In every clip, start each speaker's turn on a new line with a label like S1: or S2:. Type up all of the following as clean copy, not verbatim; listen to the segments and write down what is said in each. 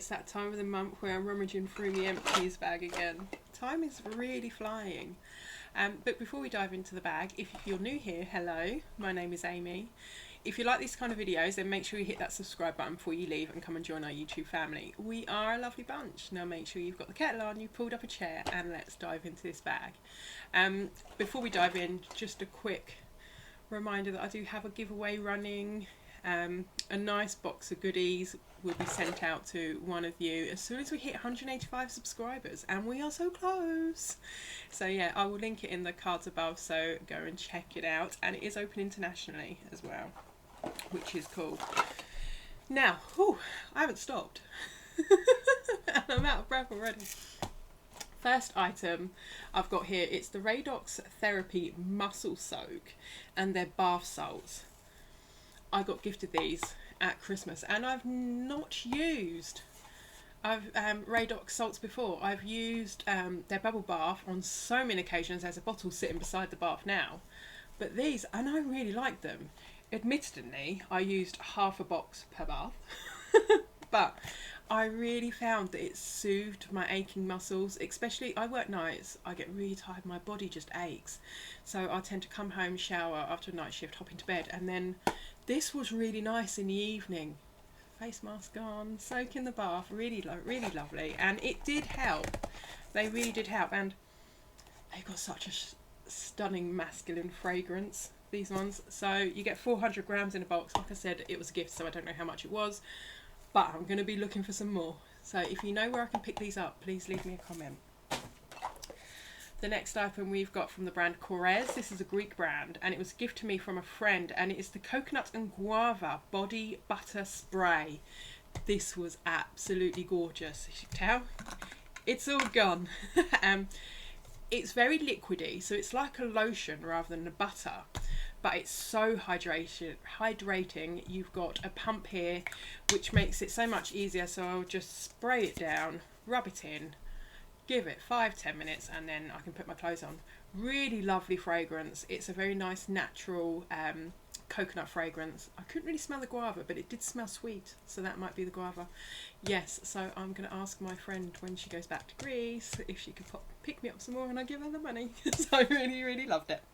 S1: it's that time of the month where I'm rummaging through my Empties bag again. Time is really flying. But before we dive into the bag, if you're new here, hello, my name is Amy. If you like these kind of videos, then make sure you hit that subscribe button before you leave and come and join our YouTube family. We are a lovely bunch. Now make sure you've got the kettle on, you've pulled up a chair, and let's dive into this bag. Before we dive in, just a quick reminder that I do have a giveaway running. A nice box of goodies will be sent out to one of you as soon as we hit 185 subscribers, and we are so close. So yeah, I will link it in the cards above, so go and check it out. And it is open internationally as well, which is cool. Now, I haven't stopped and I'm out of breath already. First item I've got here, it's the Redox Therapy Muscle Soak and their bath salts. I got gifted these at Christmas and I've not used Redox salts before. I've used their bubble bath on so many occasions. There's a bottle sitting beside the bath now, but these, and I really like them. Admittedly, I used half a box per bath, but I really found that it soothed my aching muscles. Especially, I work nights, I get really tired, my body just aches. So I tend to come home, shower after a night shift, hop into bed, and then this was really nice in the evening. Face mask on, soak in the bath, really lovely. And it did help. They really did help. And they've got such a stunning masculine fragrance, these ones. So you get 400 grams in a box. Like I said, it was a gift, so I don't know how much it was. But I'm going to be looking for some more. So if you know where I can pick these up, please leave me a comment. The next item we've got from the brand Kvd. This is a Greek brand and it was a gift to me from a friend, and it is the Coconut and Guava Body Butter Spray. This was absolutely gorgeous. As you can tell, it's all gone. It's very liquidy, so it's like a lotion rather than a butter, but it's so hydrating. You've got a pump here which makes it so much easier, so I'll just spray it down, rub it in, give it 5-10 minutes, and then I can put my clothes on. Really lovely fragrance. It's a very nice natural coconut fragrance. I couldn't really smell the guava, but it did smell sweet, so that might be the guava. Yes, so I'm going to ask my friend when she goes back to Greece if she could pick me up some more, and I'll give her the money. So I really loved it.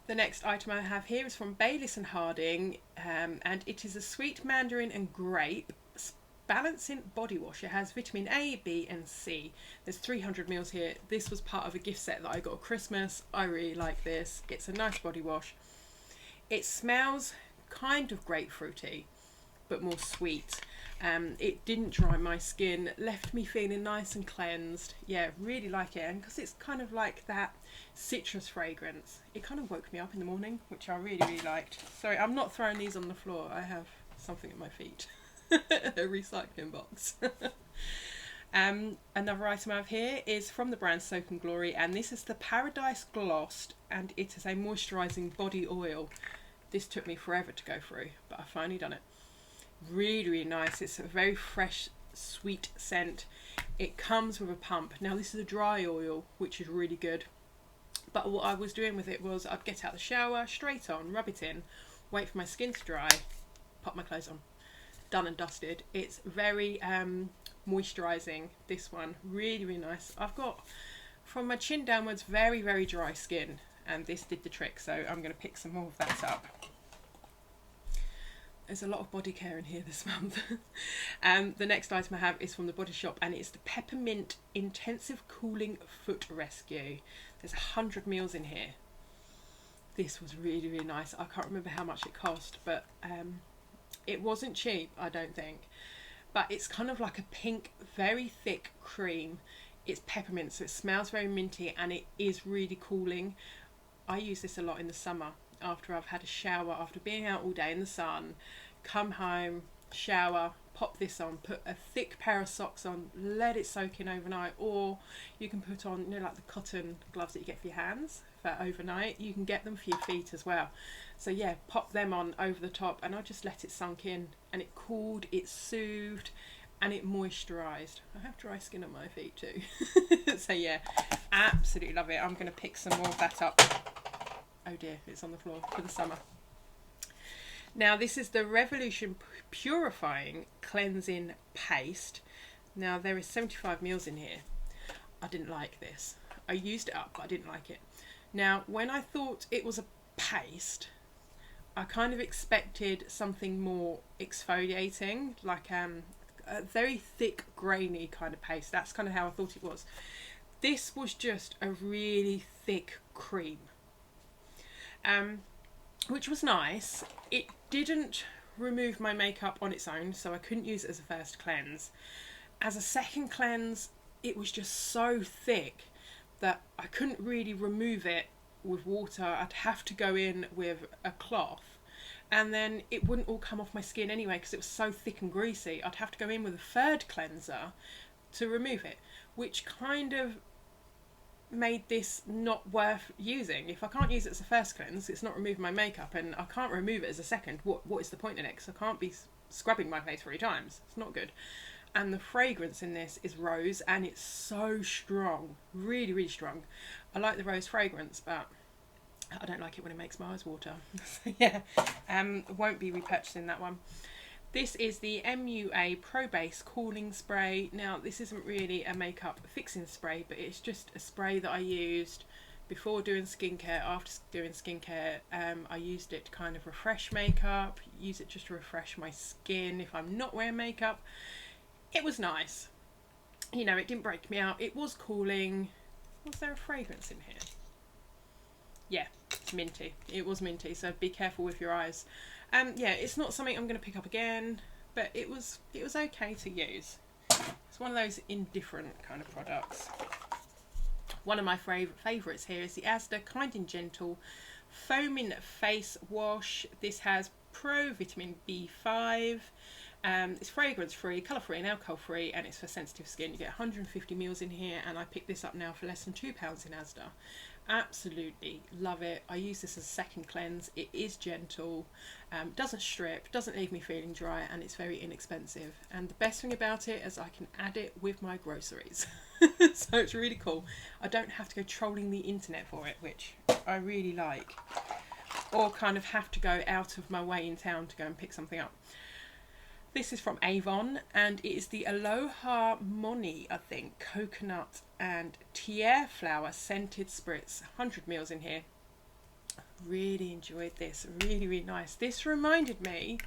S1: The next item I have here is from Bayliss and Harding, and it is a sweet Mandarin and Grape balancing body wash. It has vitamin A, B and C. There's 300 mils here. This was part of a gift set that I got at Christmas. I really like this. It's a nice body wash. It smells kind of grapefruity, but more sweet. It didn't dry my skin, left me feeling nice and cleansed. Yeah, really like it. And because it's kind of like that citrus fragrance, it kind of woke me up in the morning, which I really liked. Sorry, I'm not throwing these on the floor. I have something at my feet. A recycling box. Another item I have here is from the brand Soap and Glory, and this is the Paradise Glossed, and it is a moisturising body oil. This took me forever to go through, but I've finally done it. Really nice. It's a very fresh, sweet scent. It comes with a pump. Now this is a dry oil, which is really good, but what I was doing with it was I'd get out the shower, straight on, rub it in, wait for my skin to dry, pop my clothes on. Done and dusted. It's very moisturising, this one. Really nice. I've got, from my chin downwards, very dry skin, and this did the trick, so I'm going to pick some more of that up. There's a lot of body care in here this month. The next item I have is from the Body Shop, and it's the Peppermint Intensive Cooling Foot Rescue. There's 100 mils in here. This was really nice. I can't remember how much it cost, but it wasn't cheap, I don't think. But it's kind of like a pink, very thick cream. It's peppermint, so it smells very minty, and it is really cooling. I use this a lot in the summer after I've had a shower, after being out all day in the sun. Come home, shower, pop this on, put a thick pair of socks on, let it soak in overnight, or you can put on, you know, like the cotton gloves that you get for your hands for overnight. You can get them for your feet as well. So yeah, pop them on over the top, and I just let it sunk in, and it cooled, it soothed, and it moisturised. I have dry skin on my feet too. So yeah, absolutely love it. I'm going to pick some more of that up. Oh dear, it's on the floor, for the summer. Now this is the Revolution Purifying Cleansing Paste. Now there is 75 ml in here. I didn't like this. I used it up, but I didn't like it. Now when I thought it was a paste, I kind of expected something more exfoliating, like a very thick, grainy kind of paste. That's kind of how I thought it was. This was just a really thick cream, which was nice. It didn't remove my makeup on its own, so I couldn't use it as a first cleanse. As a second cleanse, it was just so thick that I couldn't really remove it with water. I'd have to go in with a cloth, and then it wouldn't all come off my skin anyway because it was so thick and greasy. I'd have to go in with a third cleanser to remove it, which kind of made this not worth using. If I can't use it as a first cleanse, it's not removing my makeup, and I can't remove it as a second. What is the point in it? Because I can't be scrubbing my face 3 times. It's not good. And the fragrance in this is rose, and it's so strong, really, really strong. I like the rose fragrance, but I don't like it when it makes my eyes water. So yeah, won't be repurchasing that one. This is the MUA Pro Base Cooling Spray. Now this isn't really a makeup fixing spray, but it's just a spray that I used before doing skincare, after doing skincare. I used it to kind of refresh makeup, use it just to refresh my skin if I'm not wearing makeup. It was nice. You know, it didn't break me out. It was cooling. Was there a fragrance in here? Yeah, it's minty. It was minty, so be careful with your eyes. Yeah, it's not something I'm going to pick up again, but it was okay to use. It's one of those indifferent kind of products. One of my favourites here is the Asda Kind and Gentle Foaming Face Wash. This has Pro Vitamin B5. It's fragrance free, colour free and alcohol free, and it's for sensitive skin. You get 150 ml in here, and I picked this up now for less than £2 in Asda. Absolutely love it. I use this as a second cleanse. It is gentle, doesn't strip, doesn't leave me feeling dry, and it's very inexpensive. And the best thing about it is I can add it with my groceries. So it's really cool. I don't have to go trolling the internet for it, which I really like, or kind of have to go out of my way in town to go and pick something up. This is from Avon, and it is the Aloha Moni, I think, coconut and tiare flower scented spritz. 100 ml in here. Really enjoyed this. Really, really nice. This reminded me,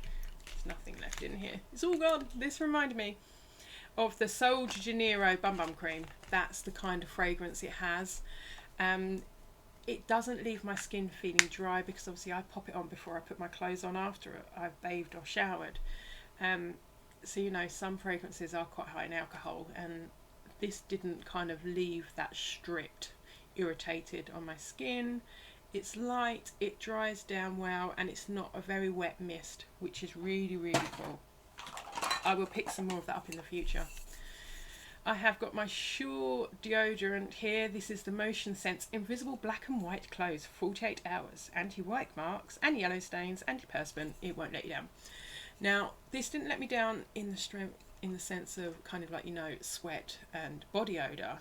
S1: there's nothing left in here. It's all gone. This reminded me of the Sol de Janeiro Bum Bum Cream. That's the kind of fragrance it has. It doesn't leave my skin feeling dry because obviously I pop it on before I put my clothes on after I've bathed or showered. So you know, some fragrances are quite high in alcohol, and this didn't kind of leave that stripped, irritated on my skin. It's light, it dries down well, and it's not a very wet mist, which is really, really cool. I will pick some more of that up in the future. I have got my Shure Deodorant here. This is the Motion Sense Invisible Black and White Clothes, 48 hours, anti-white marks, anti-yellow stains, antiperspirant. It won't let you down. Now, this didn't let me down in the sense of kind of like, you know, sweat and body odour,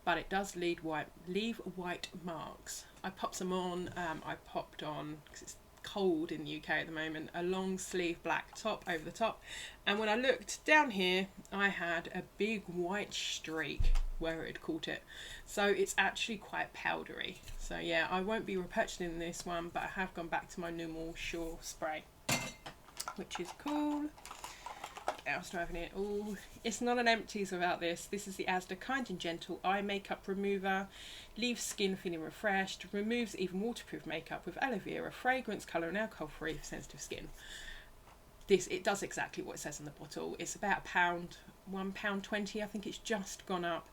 S1: but it does leave white marks. I popped some on. I popped on, because it's cold in the UK at the moment, a long sleeve black top over the top, and when I looked down here, I had a big white streak where it had caught it. So it's actually quite powdery. So yeah, I won't be repurchasing this one, but I have gone back to my normal Shure spray, which is cool. What else do I have in it? Oh, it's not an Empties without this. This is the Asda Kind and Gentle Eye Makeup Remover. Leaves skin feeling refreshed. Removes even waterproof makeup with aloe vera, fragrance, colour and alcohol free for sensitive skin. It does exactly what it says on the bottle. It's about £1, £1.20. I think it's just gone up.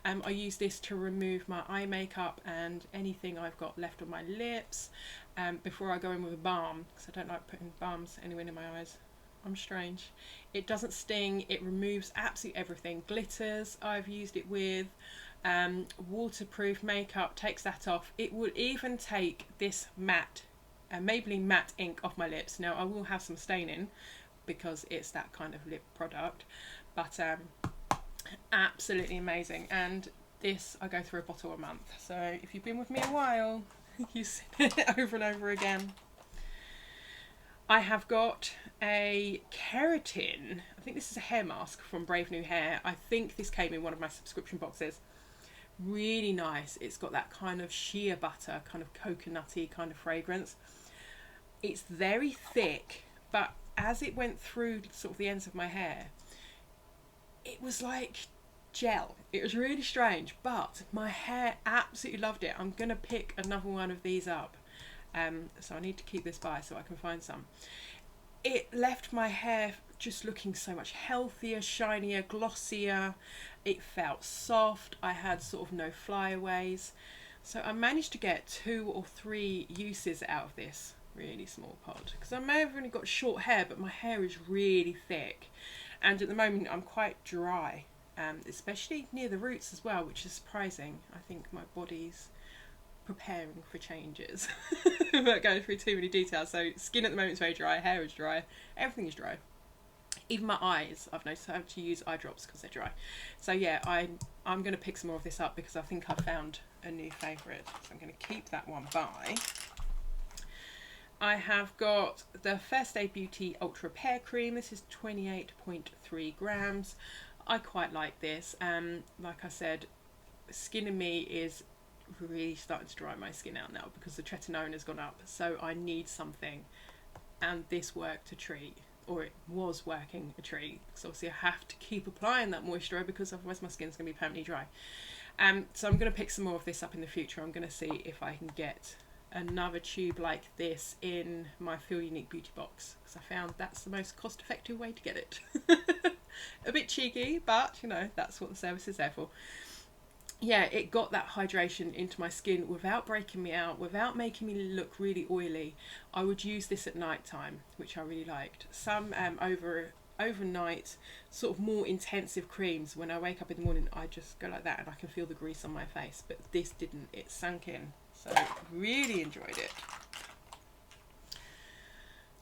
S1: I use this to remove my eye makeup and anything I've got left on my lips before I go in with a balm, because I don't like putting balms anywhere in my eyes. I'm strange. It doesn't sting. It removes absolutely everything. Glitters I've used it with. Waterproof makeup takes that off. It would even take this matte Maybelline matte ink off my lips. Now I will have some staining because it's that kind of lip product, but absolutely amazing. And this, I go through a bottle a month, so if you've been with me a while, you see it over and over again. I have got a keratin, I think this is a hair mask from Brave New Hair. I think this came in one of my subscription boxes. Really nice. It's got that kind of shea butter, kind of coconutty kind of fragrance. It's very thick, but as it went through sort of the ends of my hair, it was like gel. It was really strange, but my hair absolutely loved it. I'm gonna pick another one of these up, so I need to keep this by so I can find some. It left my hair just looking so much healthier, shinier, glossier. It felt soft. I had sort of no flyaways, so I managed to get 2 or 3 uses out of this really small pod, because I may have only got short hair, but my hair is really thick, and at the moment I'm quite dry, especially near the roots as well, which is surprising. I think my body's preparing for changes without going through too many details. So skin at the moment is very dry, hair is dry, everything is dry. Even my eyes, I've noticed I have to use eye drops because they're dry. So yeah, I'm going to pick some more of this up because I think I've found a new favourite. So I'm going to keep that one by. I have got the Kvd Beauty Ultra Repair Cream. This is 28.3 grams. I quite like this. Like I said, Skin and Me is really starting to dry my skin out now because the tretinoin has gone up. So I need something, and this worked a treat, or it was working a treat. So obviously I have to keep applying that moisture because otherwise my skin's going to be permanently dry. So I'm going to pick some more of this up in the future. I'm going to see if I can get another tube like this in my Feel Unique beauty box, because I found that's the most cost-effective way to get it. A bit cheeky, but you know, that's what the service is there for. Yeah, it got that hydration into my skin without breaking me out, without making me look really oily. I would use this at night time, which I really liked. Some overnight sort of more intensive creams, when I wake up in the morning, I just go like that and I can feel the grease on my face, but this didn't. It sank in. So really enjoyed it.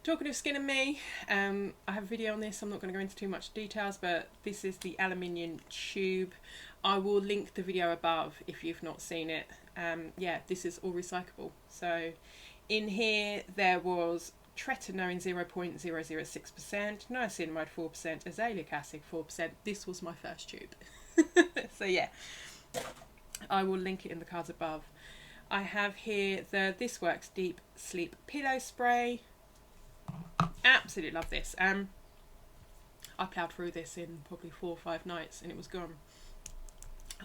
S1: Talking of Skin and Me, I have a video on this. I'm not going to go into too much details, but this is the aluminium tube. I will link the video above if you've not seen it. Yeah, this is all recyclable. So in here there was tretinoin 0.006%, niacinamide 4%, azelaic acid 4%. This was my first tube. So yeah, I will link it in the cards above. I have here the This Works Deep Sleep Pillow Spray. Absolutely love this. I ploughed through this in probably 4 or 5 nights and it was gone.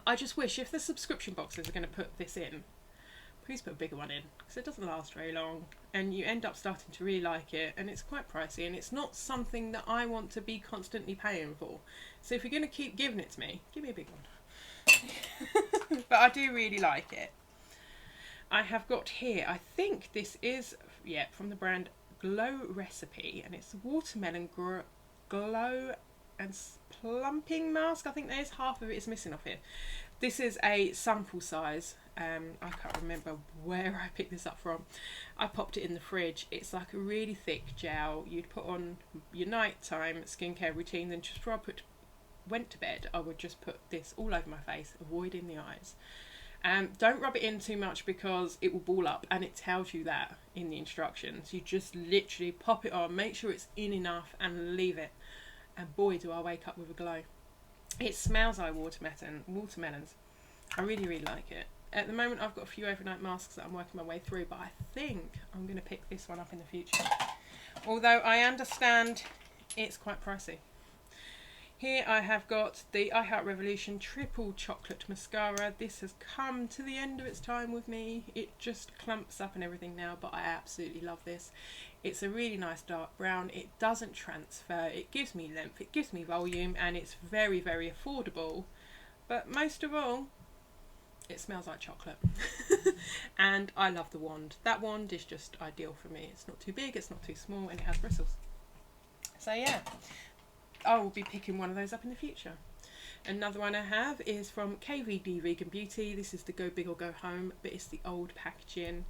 S1: I just wish if the subscription boxes are going to put this in, please put a bigger one in, because it doesn't last very long and you end up starting to really like it, and it's quite pricey and it's not something that I want to be constantly paying for. So if you're going to keep giving it to me, give me a big one. But I do really like it. I have got here, I think this is, yeah, from the brand Glow Recipe, and it's watermelon glow and plumping mask. I think there's half of it is missing off here. This is a sample size. I can't remember where I picked this up from. I popped it in the fridge. It's like a really thick gel you'd put on your nighttime skincare routine. Then just before I went to bed, I would just put this all over my face, avoiding the eyes. Don't rub it in too much because it will ball up, and it tells you that in the instructions. You just literally pop it on, make sure it's in enough and leave it, and boy do I wake up with a glow. It smells like watermelons. I really, really like it. At the moment I've got a few overnight masks that I'm working my way through, but I think I'm going to pick this one up in the future, although I understand it's quite pricey. Here I have got the I Heart Revolution Triple Chocolate Mascara. This has come to the end of its time with me. It just clumps up and everything now, but I absolutely love this. It's a really nice dark brown. It doesn't transfer. It gives me length. It gives me volume, and it's very, very affordable. But most of all, it smells like chocolate. And I love the wand. That wand is just ideal for me. It's not too big, it's not too small, and it has bristles. So yeah, I will be picking one of those up in the future. Another one I have is from Kvd Vegan Beauty. This is the Go Big or Go Home, but it's the old packaging.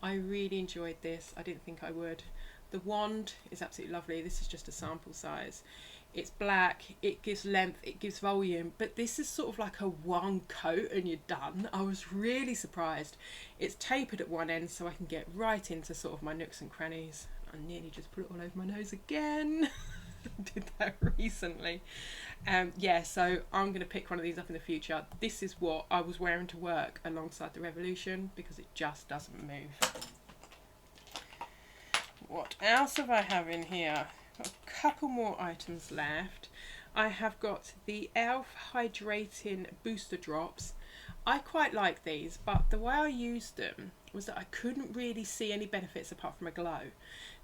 S1: I really enjoyed this. I didn't think I would. The wand is absolutely lovely. This is just a sample size. It's black, it gives length, it gives volume, but this is sort of like a one coat and you're done. I was really surprised. It's tapered at one end so I can get right into sort of my nooks and crannies. I nearly just put it all over my nose again. Did that recently. Yeah, so I'm going to pick one of these up in the future. This is what I was wearing to work alongside the Revolution because it just doesn't move. What else have I have in here? Got a couple more items left. I have got the e.l.f. Hydrating Booster Drops. I quite like these, but the way I used them was that I couldn't really see any benefits apart from a glow.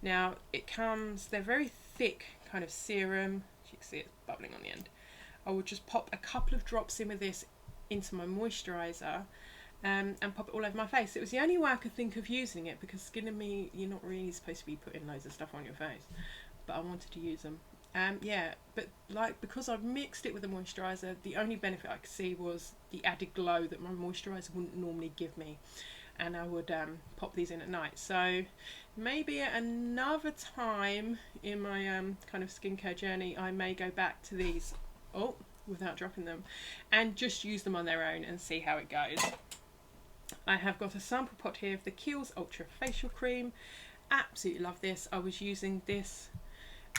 S1: Now, they're very thick kind of serum. You can see it's bubbling on the end. I would just pop a couple of drops in with this into my moisturiser and pop it all over my face. It was the only way I could think of using it because Skin and Me, you're not really supposed to be putting loads of stuff on your face, but I wanted to use them. Yeah, but like because I've mixed it with the moisturiser, the only benefit I could see was the added glow that my moisturiser wouldn't normally give me, and I would pop these in at night. So maybe at another time in my kind of skincare journey, I may go back to these, without dropping them, and just use them on their own and see how it goes. I have got a sample pot here of the Kiehl's Ultra Facial Cream. Absolutely love this. I was using this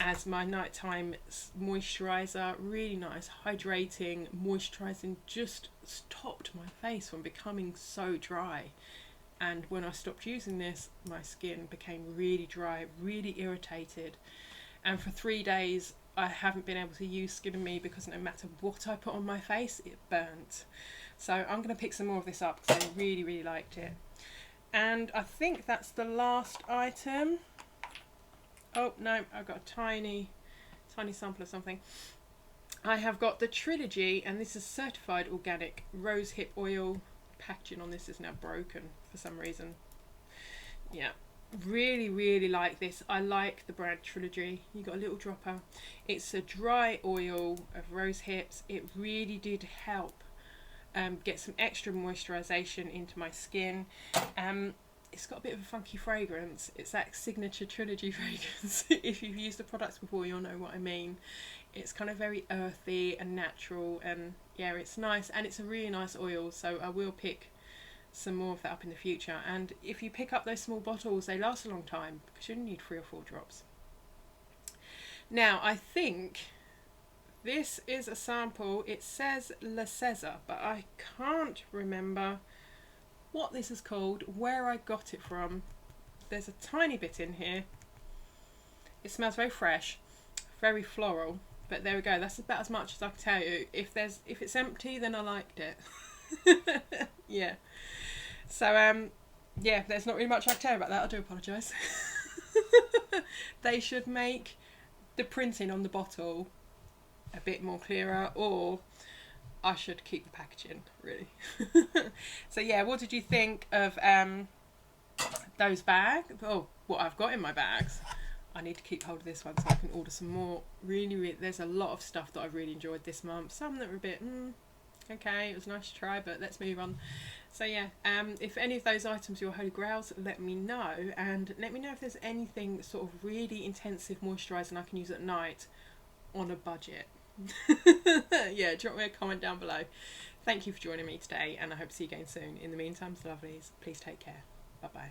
S1: as my nighttime moisturiser. Really nice, hydrating, moisturising, just stopped my face from becoming so dry. And when I stopped using this, my skin became really dry, really irritated. And for 3 days, I haven't been able to use Skin and Me because no matter what I put on my face, it burnt. So I'm going to pick some more of this up because I really, really liked it. And I think that's the last item. Oh no, I've got a tiny sample of something. I have got the Trilogy, and this is certified organic rosehip oil. Packaging on this is now broken for some reason. Yeah, really, really like this. I like the brand Trilogy. You got a little dropper. It's a dry oil of rose hips. It really did help get some extra moisturisation into my skin. It's got a bit of a funky fragrance. It's that signature Trilogy fragrance. If you've used the products before, you'll know what I mean. It's kind of very earthy and natural, and yeah, it's nice, and it's a really nice oil, so I will pick some more of that up in the future. And if you pick up those small bottles, they last a long time because you only need 3 or 4 drops. Now, I think this is a sample. It says Le Cesar, but I can't remember what this is called, where I got it from. There's a tiny bit in here. It smells very fresh, very floral, but there we go. That's about as much as I can tell you. If it's empty, then I liked it. Yeah. So yeah, there's not really much I can tell you about that. I do apologise. They should make the printing on the bottle a bit more clearer, or I should keep the packaging, really. So yeah, what did you think of those bags? Oh, what I've got in my bags. I need to keep hold of this one so I can order some more. Really, there's a lot of stuff that I've really enjoyed this month. Some that were a bit, okay, it was nice to try, but let's move on. So yeah, if any of those items are your holy grails, let me know, and let me know if there's anything sort of really intensive moisturising I can use at night on a budget. Yeah, drop me a comment down below. Thank you for joining me today, and I hope to see you again soon. In the meantime, lovelies, please take care. Bye bye.